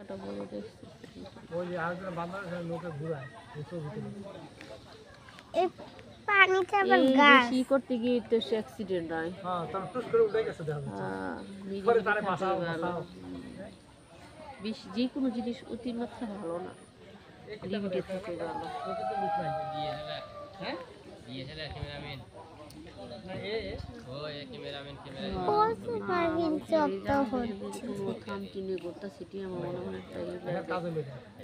কটা বড় দেখছি ওই যে আরেকজন বান্দর নৌকা ঘুরায় এই পানিতে আবার এই গাছ বেশি করতে গিয়ে তো অ্যাক্সিডেন্ট হয় হ্যাঁ তার টুস করে উঠে গেছে দেখা যাচ্ছে পরে তারে বাঁচাও বাঁচাও বেশি যে কোনো জিনিস অতিমাত্রা ভালো না লিমিটে থেকে ভালো হ্যাঁ পশু পাখির শব্দ হচ্ছে খামটি নিয়ে গোটা সিটি আমার মনে হয় একটা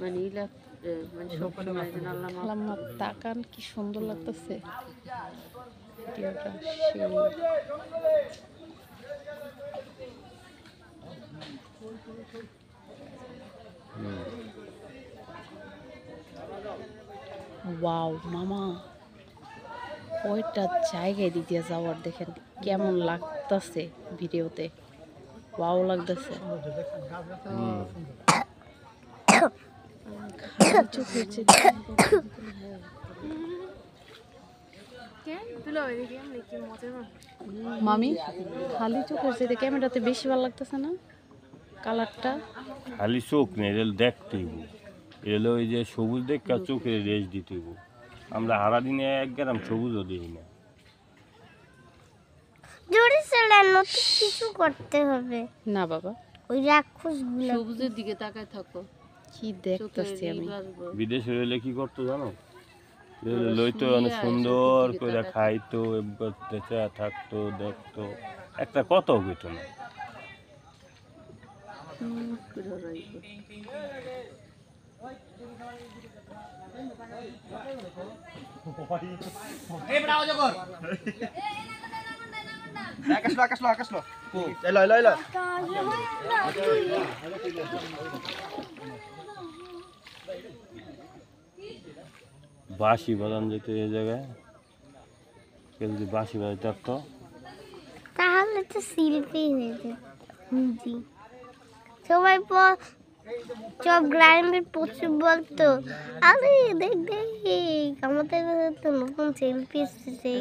মানে মানে সব সময় যেন আল্লাহ তাকান কি সুন্দর লাগতেছে ওয়াও মামা ওইটা জায়গায় দিতে যাওয়ার দেখেন কেমন লাগতেছে ভিডিওতে ওয়াও লাগতেছে মামি খালি চোখের চেয়ে ক্যামেরাতে বেশি ভালো লাগতেছে না কালারটা খালি চোখ নেই এটা দেখতেই এলো ওই যে সবুজ দেখা চোখে রেস দিতে আমরা সারাদিনে 1 গ্রাম সবুজও দিই না জোরে চালানো কিছু করতে হবে না বাবা ওই রাক্ষসগুলো সবুজের দিকে তাকায় থাকো কি দেখতেছি আমি বিদেশে হইলে কি করতো জানো লইতো অনেক সুন্দর করে খাইতো বেঁচে থাকতো দেখতো একটা কত হইতো না বাঁশি বাজান যেত এই জায়গায় কেউ যদি বাঁশি বাজাতে থাকতো তাহলে তো শিল্পী হয়ে যেত জি সবাই সব গ্রামের পশু বলতো আরে দেখ দেখ আমাদের তো নতুন শিল্পী এসেছে